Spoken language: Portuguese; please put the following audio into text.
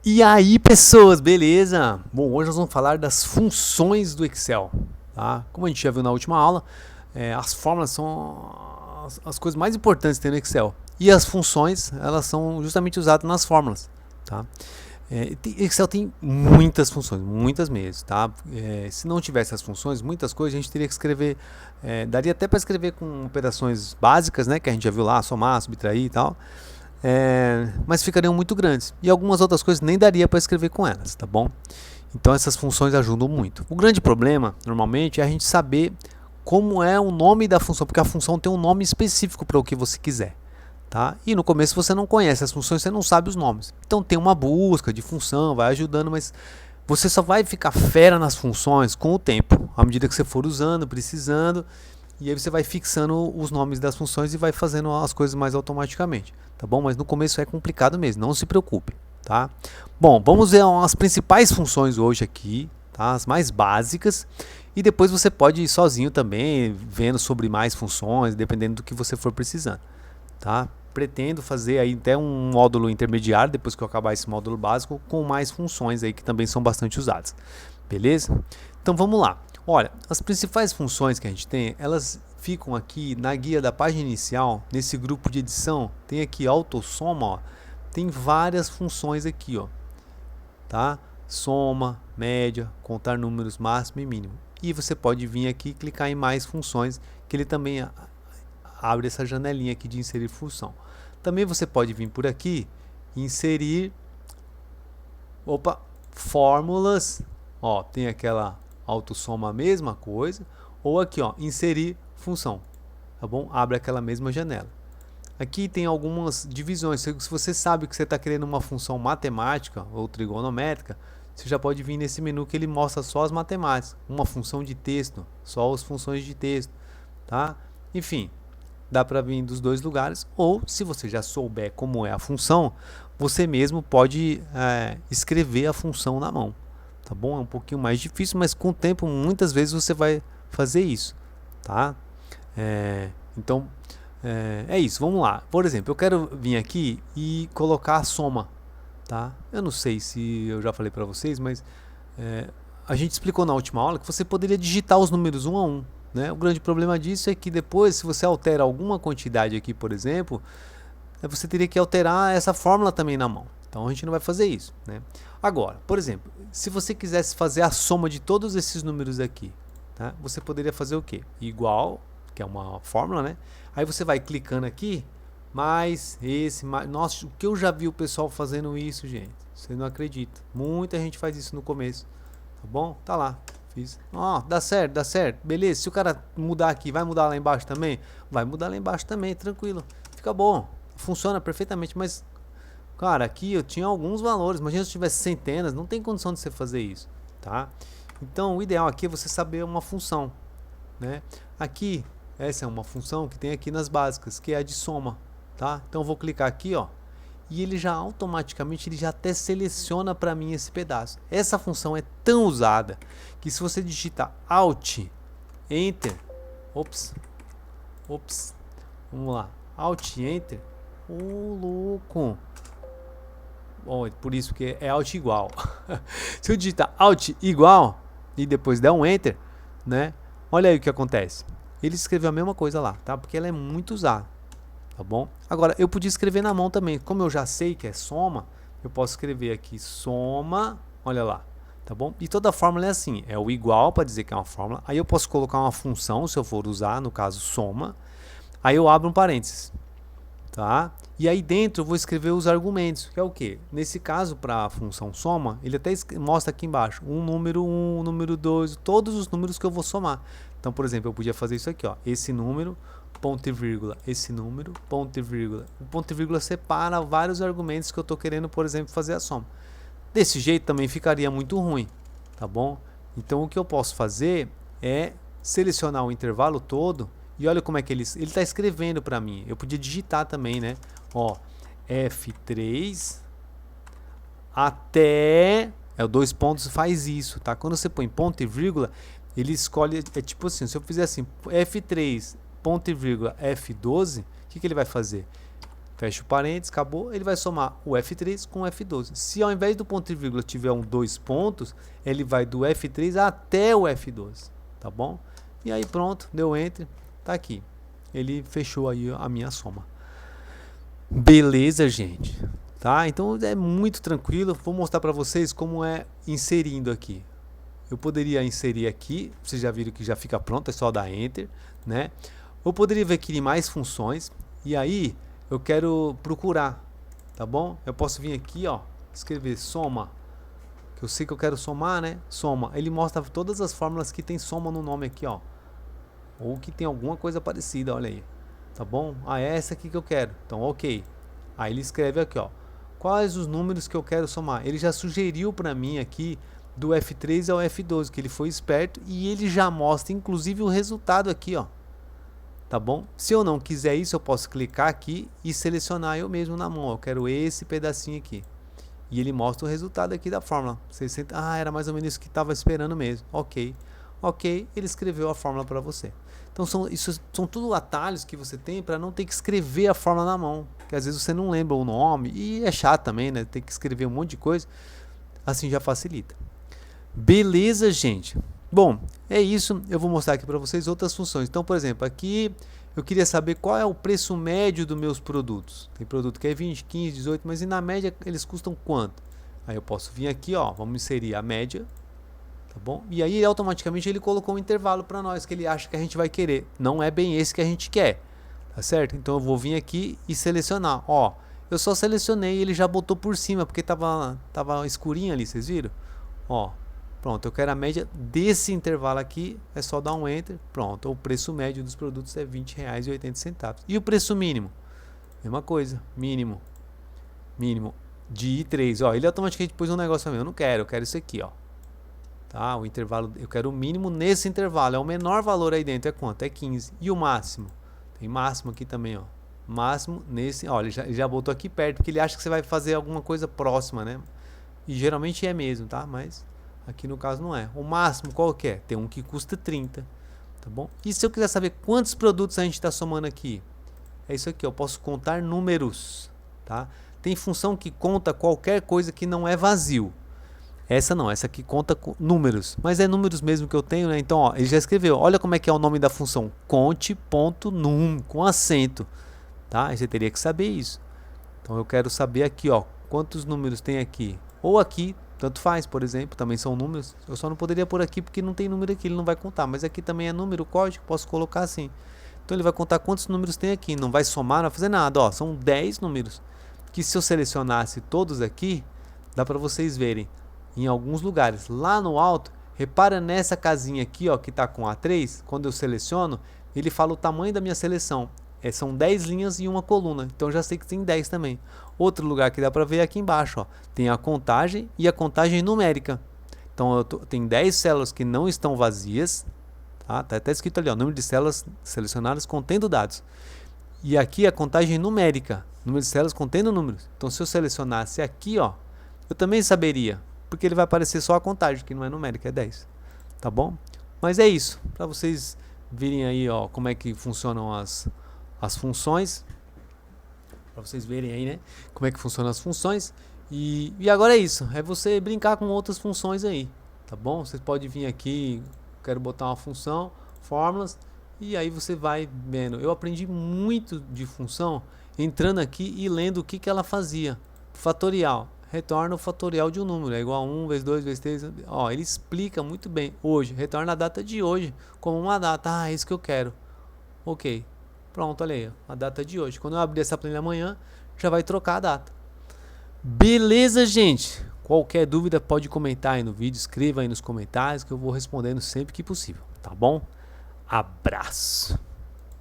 E aí, pessoas, beleza? Bom, hoje nós vamos falar das funções do Excel, tá? Como a gente já viu na última aula, as fórmulas são as coisas mais importantes que tem no Excel. E as funções, elas são justamente usadas nas fórmulas, tá? Excel tem muitas funções, muitas mesmo, tá? Se não tivesse as funções, muitas coisas a gente teria que escrever, daria até para escrever com operações básicas, né? Que a gente já viu lá, somar, subtrair e tal. Mas ficariam muito grandes e algumas outras coisas nem daria para escrever com elas, tá bom? Então essas funções ajudam muito. O grande problema, normalmente, é a gente saber como é o nome da função, porque a função tem um nome específico para o que você quiser, tá? E no começo você não conhece as funções, você não sabe os nomes. Então tem uma busca de função, vai ajudando, mas você só vai ficar fera nas funções com o tempo, à medida que você for usando, precisando. E aí você vai fixando os nomes das funções e vai fazendo as coisas mais automaticamente, tá bom? Mas no começo é complicado mesmo, não se preocupe, tá? Bom, vamos ver as principais funções hoje aqui, tá? As mais básicas. E depois você pode ir sozinho também, vendo sobre mais funções, dependendo do que você for precisando, tá? Pretendo fazer aí até um módulo intermediário, depois que eu acabar esse módulo básico, com mais funções aí que também são bastante usadas, beleza? Então vamos lá. Olha, as principais funções que a gente tem, elas ficam aqui na guia da página inicial, nesse grupo de edição, tem aqui autossoma, ó, tem várias funções aqui, ó, tá? Soma, média, contar números máximo e mínimo. E você pode vir aqui e clicar em mais funções, que ele também abre essa janelinha aqui de inserir função. Também você pode vir por aqui e inserir, fórmulas, ó, tem aquela autossoma a mesma coisa, ou aqui, ó, inserir função, tá bom? Abre aquela mesma janela. Aqui tem algumas divisões. Se você sabe que você está querendo uma função matemática ou trigonométrica, você já pode vir nesse menu que ele mostra só as matemáticas. Uma função de texto, só as funções de texto, tá? Enfim, dá para vir dos dois lugares. Ou, se você já souber como é a função, você mesmo pode escrever a função na mão. Tá bom? É um pouquinho mais difícil, mas com o tempo muitas vezes você vai fazer isso, tá? Então é isso, vamos lá. Por exemplo, eu quero vir aqui e colocar a soma, tá? Eu não sei se eu já falei para vocês, mas a gente explicou na última aula que você poderia digitar os números um a um, né? O grande problema disso é que depois, se você altera alguma quantidade aqui, por exemplo, você teria que alterar essa fórmula também na mão. Então a gente não vai fazer isso, né? Agora, por exemplo, se você quisesse fazer a soma de todos esses números aqui, tá? Você poderia fazer o quê? Igual, que é uma fórmula, né? Aí você vai clicando aqui, mais esse, mais... Nossa, o que eu já vi o pessoal fazendo isso, gente. Você não acredita. Muita gente faz isso no começo, tá bom? Tá lá, fiz. Ó, dá certo, beleza. Se o cara mudar aqui, vai mudar lá embaixo também? Vai mudar lá embaixo também, tranquilo. Fica bom, funciona perfeitamente, mas... Cara, aqui eu tinha alguns valores, imagina se eu tivesse centenas, não tem condição de você fazer isso, tá? Então o ideal aqui é você saber uma função, né? Aqui, essa é uma função que tem aqui nas básicas, que é a de soma, tá? Então eu vou clicar aqui, ó, e ele já automaticamente, ele já até seleciona para mim esse pedaço. Essa função é tão usada, que se você digitar Alt, Enter, vamos lá, Alt, Enter, louco! Bom, por isso que é Alt igual. Se eu digitar Alt igual e depois der um Enter, né? Olha aí o que acontece. Ele escreveu a mesma coisa lá, tá? Porque ela é muito usada, tá bom? Agora, eu podia escrever na mão também. Como eu já sei que é soma, eu posso escrever aqui soma, olha lá, tá bom? E toda fórmula é assim, é o igual para dizer que é uma fórmula. Aí eu posso colocar uma função, se eu for usar, no caso soma. Aí eu abro um parênteses, tá? E aí dentro eu vou escrever os argumentos, que é o que? Nesse caso, para a função soma, ele até mostra aqui embaixo, número 2, todos os números que eu vou somar. Então, por exemplo, eu podia fazer isso aqui, ó, esse número, ponto e vírgula, esse número, ponto e vírgula. O ponto e vírgula separa vários argumentos que eu estou querendo, por exemplo, fazer a soma. Desse jeito também ficaria muito ruim, tá bom? Então, o que eu posso fazer é selecionar o intervalo todo. E olha como é que ele está escrevendo para mim. Eu podia digitar também, né? Ó, F3 até... dois pontos faz isso, tá? Quando você põe ponto e vírgula, ele escolhe... É tipo assim, se eu fizer assim, F3, ponto e vírgula, F12, o que ele vai fazer? fecha o parênteses, acabou, ele vai somar o F3 com o F12. Se ao invés do ponto e vírgula tiver um 2 pontos, ele vai do F3 até o F12, tá bom? E aí pronto, deu Enter, tá aqui. Ele fechou aí a minha soma. Beleza, gente? Tá? Então é muito tranquilo. Vou mostrar para vocês como é inserindo aqui. Eu poderia inserir aqui, vocês já viram que já fica pronto, é só dar Enter, né? Eu poderia vir aqui em mais funções, e aí eu quero procurar, tá bom? Eu posso vir aqui, ó, escrever soma, que eu sei que eu quero somar, né? Soma, ele mostra todas as fórmulas que tem soma no nome aqui, ó, ou que tem alguma coisa parecida, olha aí, tá bom? Ah, é essa aqui que eu quero, então ok. Aí ele escreve aqui, ó, quais os números que eu quero somar. Ele já sugeriu para mim aqui do F3 ao F12, que ele foi esperto, e ele já mostra inclusive o resultado aqui, ó. Tá bom? Se eu não quiser isso, eu posso clicar aqui e selecionar eu mesmo na mão. Eu quero esse pedacinho aqui. E ele mostra o resultado aqui da fórmula. 60, era mais ou menos isso que estava esperando mesmo. Ok. Ok, ele escreveu a fórmula para você. Então isso são tudo atalhos que você tem para não ter que escrever a fórmula na mão. Porque às vezes você não lembra o nome e é chato também, né? Tem que escrever um monte de coisa. Assim já facilita. Beleza, gente? Bom, é isso. Eu vou mostrar aqui para vocês outras funções. Então, por exemplo, aqui eu queria saber qual é o preço médio dos meus produtos. Tem produto que é 20, 15, 18, mas e na média eles custam quanto? Aí eu posso vir aqui, ó, vamos inserir a média, tá bom? E aí automaticamente ele colocou um intervalo para nós que ele acha que a gente vai querer. Não é bem esse que a gente quer, tá certo? Então eu vou vir aqui e selecionar. Ó, eu só selecionei e ele já botou por cima porque tava escurinho ali, vocês viram? Ó. Pronto, eu quero a média desse intervalo aqui, é só dar um Enter, pronto, o preço médio dos produtos é R$ 20,80. E o preço mínimo? Mesma coisa, mínimo de I3, ó, ele automaticamente pôs um negócio pra mim, eu não quero, eu quero isso aqui, ó. Tá, o intervalo, eu quero o mínimo nesse intervalo, é o menor valor aí dentro, é quanto? É 15. E o máximo? Tem máximo aqui também, ó. Máximo nesse, ó, ele já botou aqui perto, porque ele acha que você vai fazer alguma coisa próxima, né? E geralmente é mesmo, tá? Mas aqui no caso não é. O máximo qual que é? Tem um que custa 30, tá bom? E se eu quiser saber quantos produtos a gente está somando aqui? É isso aqui, eu posso contar números, tá? Tem função que conta qualquer coisa que não é vazio. Essa não, essa aqui conta números, mas é números mesmo que eu tenho, né? Então, ó, ele já escreveu, olha como é que é o nome da função, conte.num, com acento, tá? Aí você teria que saber isso. Então eu quero saber aqui, ó, quantos números tem aqui, ou aqui, tanto faz, por exemplo, também são números. Eu só não poderia pôr aqui porque não tem número aqui, ele não vai contar. Mas aqui também é número, código, posso colocar assim. Então ele vai contar quantos números tem aqui, não vai somar, não vai fazer nada. Ó, são 10 números. Que se eu selecionasse todos aqui, dá para vocês verem em alguns lugares. Lá no alto, repara nessa casinha aqui, ó, que está com A3. Quando eu seleciono, ele fala o tamanho da minha seleção. São 10 linhas e uma coluna, então já sei que tem 10 também. Outro lugar que dá para ver é aqui embaixo, ó, tem a contagem e a contagem numérica. Então tem 10 células que não estão vazias, tá? Tá até escrito ali, ó, número de células selecionadas contendo dados. E aqui a contagem numérica, número de células contendo números. Então se eu selecionasse aqui, ó, eu também saberia, porque ele vai aparecer só a contagem, que não é numérica, é 10. Tá bom? Mas é isso, para vocês virem aí, ó, como é que funcionam as funções, para vocês verem aí, né, como é que funcionam as funções. E agora é isso, é você brincar com outras funções aí, tá bom? Você pode vir aqui, quero botar uma função, fórmulas, e aí você vai vendo. Eu aprendi muito de função entrando aqui e lendo o que ela fazia. Fatorial, retorna o fatorial de um número, é igual a 1 vezes 2 vezes 3, ó, ele explica muito bem. Hoje, retorna a data de hoje como uma data, é isso que eu quero, ok. Pronto, olha aí, a data de hoje. Quando eu abrir essa planilha amanhã, já vai trocar a data. Beleza, gente? Qualquer dúvida pode comentar aí no vídeo, escreva aí nos comentários que eu vou respondendo sempre que possível, tá bom? Abraço!